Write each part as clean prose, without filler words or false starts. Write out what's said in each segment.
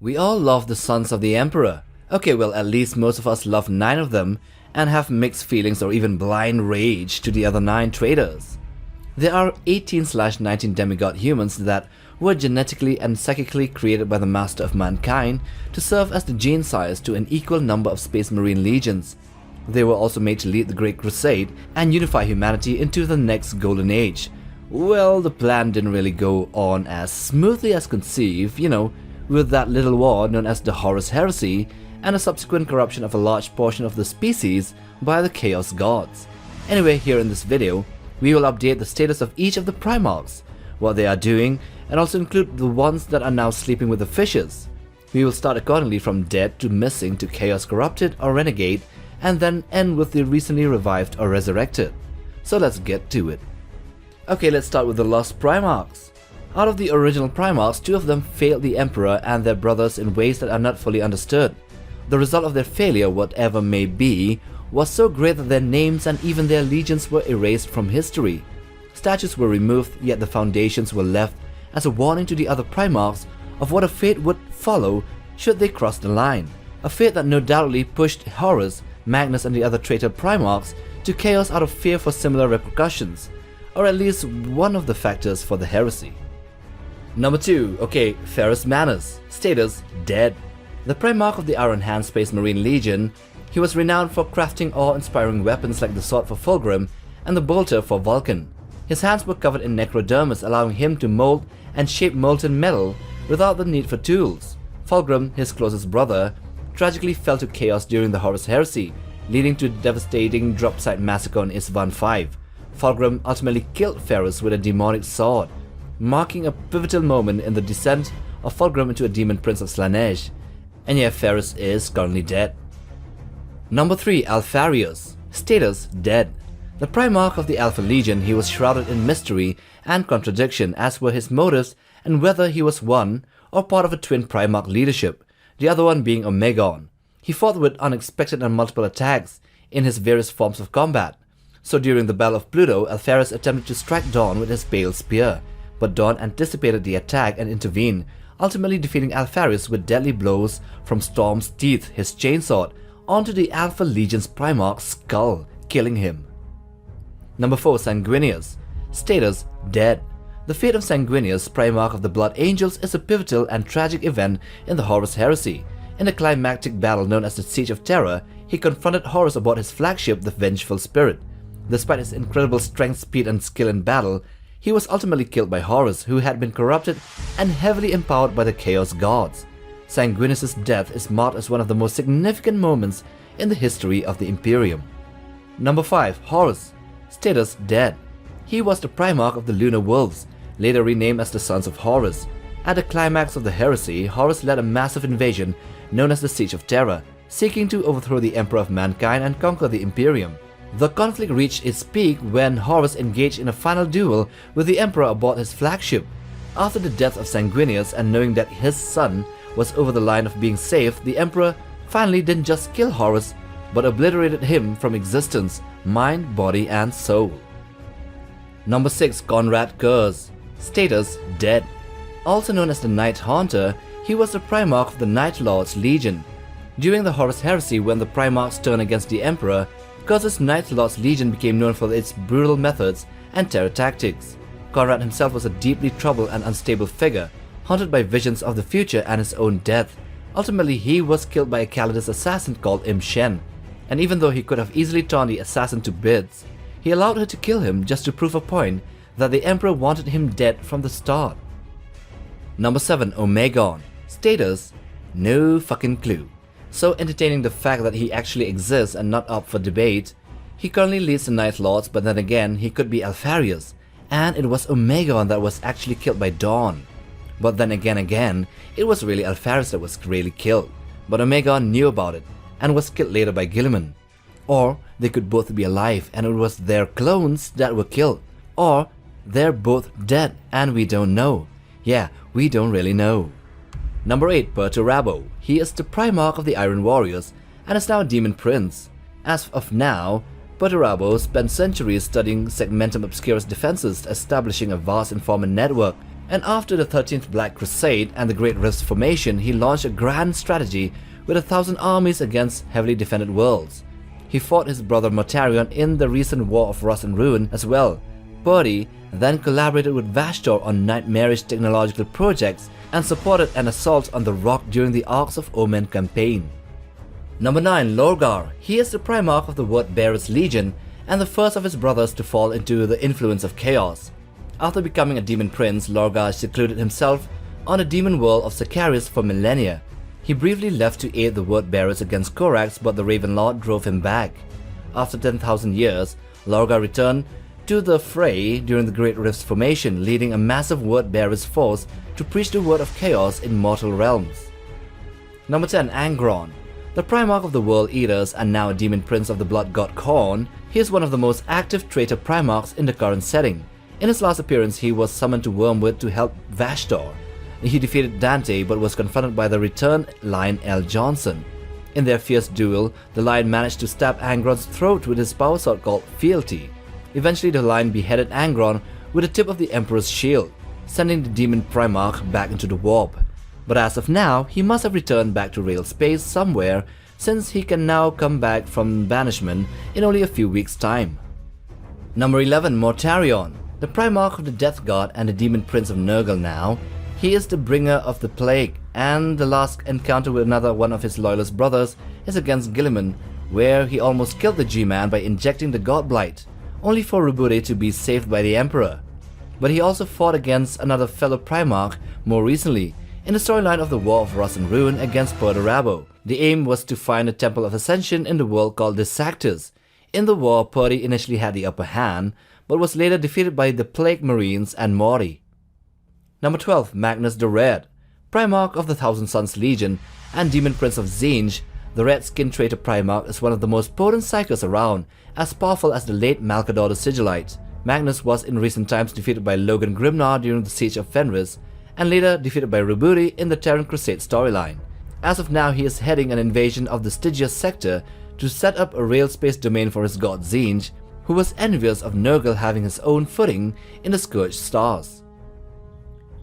We all love the Sons of the Emperor. Okay, well, at least most of us love 9 of them and have mixed feelings or even blind rage to the other 9 traitors. There are 18/19 demigod humans that were genetically and psychically created by the Master of Mankind to serve as the gene sires to an equal number of Space Marine legions. They were also made to lead the Great Crusade and unify humanity into the next Golden Age. Well, the plan didn't really go on as smoothly as conceived, with that little war known as the Horus Heresy and a subsequent corruption of a large portion of the species by the Chaos Gods. Anyway, here in this video, we will update the status of each of the Primarchs, what they are doing, and also include the ones that are now sleeping with the fishes. We will start accordingly from dead to missing to chaos corrupted or renegade, and then end with the recently revived or resurrected. So let's get to it. Okay, let's start with the lost Primarchs. Out of the original Primarchs, 2 of them failed the Emperor and their brothers in ways that are not fully understood. The result of their failure, whatever may be, was so great that their names and even their legions were erased from history. Statues were removed, yet the foundations were left as a warning to the other Primarchs of what a fate would follow should they cross the line. A fate that no doubtly pushed Horus, Magnus and the other traitor Primarchs to chaos out of fear for similar repercussions, or at least one of the factors for the heresy. Number 2, okay, FERRUS MANUS, status dead. The Primarch of the Iron Hand Space Marine Legion, he was renowned for crafting awe-inspiring weapons like the sword for FULGRIM and the bolter for VULKAN. His hands were covered in necrodermis, allowing him to mold and shape molten metal without the need for tools. FULGRIM, his closest brother, tragically fell to chaos during the Horus Heresy, leading to a devastating drop site massacre on Isstvan V. FULGRIM ultimately killed FERRUS with a demonic sword, marking a pivotal moment in the descent of FULGRIM into a demon prince of Slaanesh. And yeah, FERRUS is currently dead. Number 3, ALPHARIUS, status dead. The Primarch of the Alpha Legion, he was shrouded in mystery and contradiction as were his motives and whether he was one or part of a twin Primarch leadership, the other one being OMEGON. He fought with unexpected and multiple attacks in his various forms of combat. So during the Battle of Pluto, ALPHARIUS attempted to strike Dawn with his Bale Spear, but Dawn anticipated the attack and intervened, ultimately defeating ALPHARIUS with deadly blows from Storm's teeth, his chainsword, onto the Alpha Legion's Primarch's skull, killing him. Number 4, SANGUINIUS, status dead. The fate of SANGUINIUS, Primarch of the Blood Angels, is a pivotal and tragic event in the Horus Heresy. In a climactic battle known as the Siege of Terror, he confronted Horus aboard his flagship, the Vengeful Spirit. Despite his incredible strength, speed and skill in battle, he was ultimately killed by Horus, who had been corrupted and heavily empowered by the Chaos Gods. Sanguinius' death is marked as one of the most significant moments in the history of the Imperium. Number 5, Horus, status dead. He was the Primarch of the Lunar Wolves, later renamed as the Sons of Horus. At the climax of the heresy, Horus led a massive invasion known as the Siege of Terror, seeking to overthrow the Emperor of Mankind and conquer the Imperium. The conflict reached its peak when Horus engaged in a final duel with the Emperor aboard his flagship. After the death of Sanguinius and knowing that his son was over the line of being saved, the Emperor finally didn't just kill Horus, but obliterated him from existence, mind, body and soul. Number 6, KONRAD CURZE, status dead. Also known as the Night Haunter, he was the Primarch of the Night Lords Legion. During the Horus Heresy, when the Primarchs turned against the Emperor, CURZE's Night Lords Legion became known for its brutal methods and terror tactics. KONRAD himself was a deeply troubled and unstable figure, haunted by visions of the future and his own death. Ultimately, he was killed by a Calidus assassin called Im Shen, and even though he could have easily torn the assassin to bits, he allowed her to kill him just to prove a point that the Emperor wanted him dead from the start. Number 7, OMEGON, status no fucking clue. So entertaining the fact that he actually exists and not up for debate. He currently leads the Night Lords, but then again he could be ALPHARIUS, and it was OMEGON that was actually killed by Dawn. But then again, it was really ALPHARIUS that was really killed, but OMEGON knew about it and was killed later by Guilliman. Or they could both be alive and it was their clones that were killed, or they're both dead and we don't know. Yeah, we don't really know. Number 8, Perturabo. He is the Primarch of the Iron Warriors and is now a Demon Prince. As of now, Perturabo spent centuries studying Segmentum Obscurus defenses, establishing a vast informant network And after the 13th Black Crusade and the Great Rifts formation, he launched a grand strategy with 1,000 armies against heavily defended worlds. He fought his brother MORTARION in the recent War of Rust and Ruin as well. Purdy then collaborated with Vastor on nightmarish technological projects and supported an assault on the Rock during the Arks of Omen campaign. Number 9. Lorgar. He is the Primarch of the Word-Bearers Legion and the first of his brothers to fall into the influence of chaos. After becoming a demon prince, Lorgar secluded himself on the demon world of Sicarius for millennia. He briefly left to aid the Word-Bearers against CORAX, but the Raven Lord drove him back. After 10,000 years, Lorgar returned to the fray during the Great Rifts formation, leading a massive Word-Bearers force to preach the word of chaos in mortal realms. Number 10. Angron. The Primarch of the World Eaters and now a demon prince of the blood god Khorne, he is one of the most active traitor Primarchs in the current setting. In his last appearance, he was summoned to Wormwood to help Vastor. He defeated Dante but was confronted by the returned Lion L. JONSON. In their fierce duel, the Lion managed to stab Angron's throat with his power sword called Fealty. Eventually, the Lion beheaded Angron with the tip of the Emperor's shield, sending the demon Primarch back into the warp. But as of now, he must have returned back to real space somewhere, since he can now come back from banishment in only a few weeks' time. Number 11. Mortarion. The Primarch of the Death God and the Demon Prince of Nurgle now. He is the bringer of the plague, and the last encounter with another one of his loyalist brothers is against Guilliman, where he almost killed the G-Man by injecting the God Blight, only for Rubude to be saved by the Emperor. But he also fought against another fellow Primarch more recently, in the storyline of the War of Rust and Ruin against Perturabo. The aim was to find a Temple of Ascension in the world called Dissactors. In the war, Purdy initially had the upper hand, but was later defeated by the Plague Marines and Mori. Number 12. Magnus the Red. Primarch of the Thousand Suns Legion and Demon Prince of Zinj, the Red-Skin Traitor Primarch is one of the most potent psychers around, as powerful as the late Malcador the Sigillite. Magnus was in recent times defeated by Logan Grimnar during the Siege of Fenris, and later defeated by Rubude in the Terran Crusade storyline. As of now, he is heading an invasion of the Stygius sector to set up a real space domain for his god Zinj, who was envious of Nurgle having his own footing in the Scourged Stars.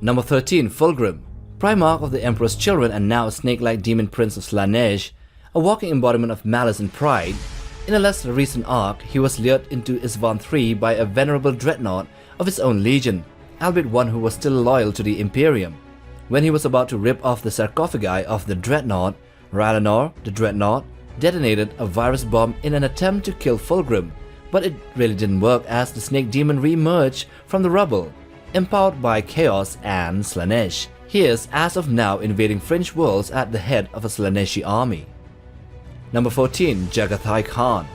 Number 13. Fulgrim. Primarch of the Emperor's Children and now snake-like demon prince of Slaanesh, a walking embodiment of malice and pride. In a less recent arc, he was lured into Isvan III by a venerable dreadnought of his own legion, albeit one who was still loyal to the Imperium. When he was about to rip off the sarcophagi of the dreadnought, Rhalenor, the dreadnought, detonated a virus bomb in an attempt to kill Fulgrim, but it really didn't work as the snake demon re-emerged from the rubble, empowered by Chaos and Slaanesh. He is, as of now, invading fringe worlds at the head of a Slaaneshi army. Number 14. JAGHATAI Khan.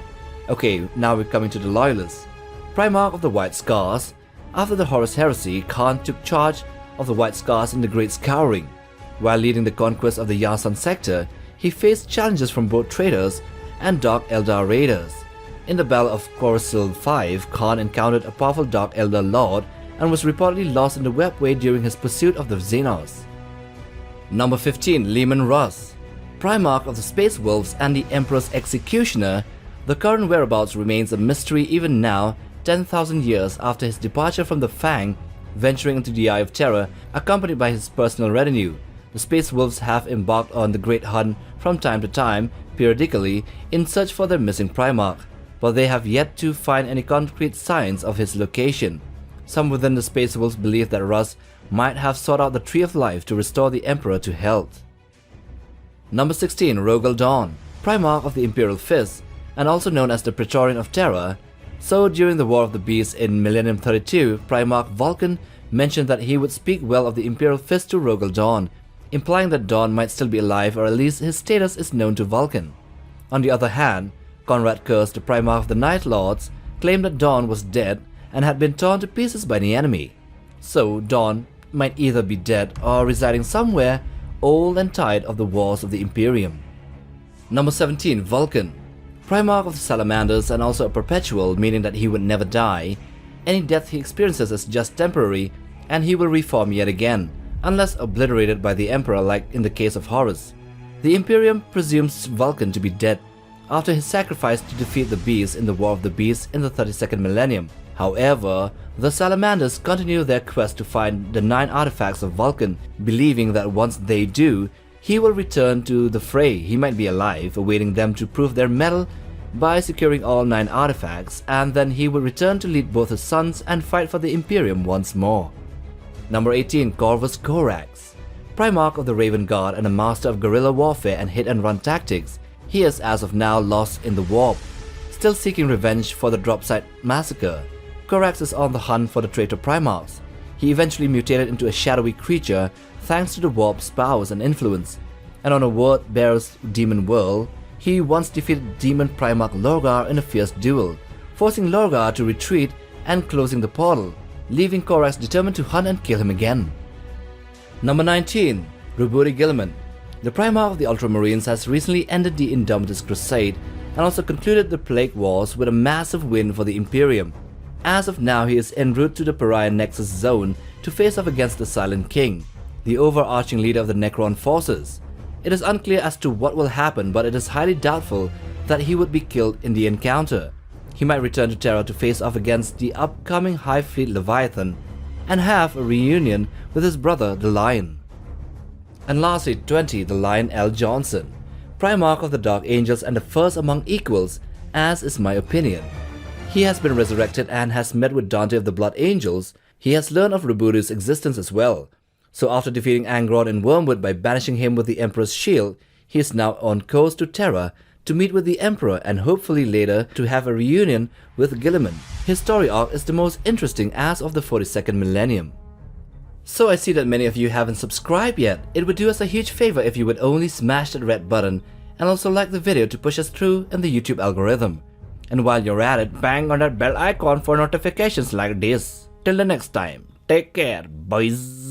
Okay, now we're coming to the Loyalists. Primarch of the White Scars. After the Horus Heresy, Khan took charge of the White Scars in the Great Scouring. While leading the conquest of the Yasan sector, he faced challenges from both traitors and Dark Eldar raiders. In the Battle of Coruscant V, Khan encountered a powerful Dark Eldar Lord and was reportedly lost in the webway during his pursuit of the Xenos. Number 15. LEMAN RUSS. Primarch of the Space Wolves and the Emperor's Executioner, the current whereabouts remains a mystery even now, 10,000 years after his departure from the Fang, venturing into the Eye of Terror, accompanied by his personal retinue. The Space Wolves have embarked on the Great Hunt from time to time, periodically, in search for their missing Primarch, but they have yet to find any concrete signs of his location. Some within the Space Wolves believe that Russ might have sought out the Tree of Life to restore the Emperor to health. Number 16. ROGAL Dawn. Primarch of the Imperial Fist, and also known as the Praetorian of Terror. So during the War of the Beasts in Millennium 32, Primarch Vulkan mentioned that he would speak well of the Imperial Fist to ROGAL Dawn, implying that Dawn might still be alive, or at least his status is known to Vulkan. On the other hand, KONRAD CURZE, the Primarch of the Night Lords, claimed that Dawn was dead and had been torn to pieces by the enemy. So Dawn might either be dead or residing somewhere old and tired of the wars of the Imperium. Number 17. Vulkan. Primarch of the Salamanders and also a perpetual, meaning that he would never die. Any death he experiences is just temporary, and he will reform yet again, unless obliterated by the Emperor like in the case of Horus. The Imperium presumes Vulkan to be dead after his sacrifice to defeat the Beasts in the War of the Beasts in the 32nd millennium. However, the Salamanders continue their quest to find the 9 artifacts of Vulkan, believing that once they do, he will return to the fray. He might be alive, awaiting them to prove their mettle by securing all 9 artifacts, and then he will return to lead both his sons and fight for the Imperium once more. Number 18. Corvus CORAX. Primarch of the Raven Guard and a master of guerrilla warfare and hit-and-run tactics, he is as of now lost in the warp, still seeking revenge for the Dropsite massacre. CORAX is on the hunt for the traitor Primarchs. He eventually mutated into a shadowy creature thanks to the warp's powers and influence, and on a word-bearer's demon world, he once defeated demon Primarch Lorgar in a fierce duel, forcing Lorgar to retreat and closing the portal, leaving CORAX determined to hunt and kill him again. Number 19. Ruburi Guilliman. The Primarch of the Ultramarines has recently ended the Indomitus Crusade and also concluded the Plague Wars with a massive win for the Imperium. As of now, he is en route to the Pariah Nexus Zone to face off against the Silent King, the overarching leader of the Necron forces. It is unclear as to what will happen, but it is highly doubtful that he would be killed in the encounter. He might return to Terra to face off against the upcoming High Fleet Leviathan and have a reunion with his brother the Lion. And lastly, 20. The Lion L. Johnson, Primarch of the Dark Angels and the first among equals, as is my opinion. He has been resurrected and has met with Dante of the Blood Angels. He has learned of Ruburi's existence as well. So after defeating ANGRON in Wormwood by banishing him with the Emperor's shield, he is now on course to Terra to meet with the Emperor and hopefully later to have a reunion with Guilliman. His story arc is the most interesting as of the 42nd millennium. So I see that many of you haven't subscribed yet. It would do us a huge favor if you would only smash that red button and also like the video to push us through in the YouTube algorithm. And while you're at it, bang on that bell icon for notifications like this. Till the next time, take care, boys.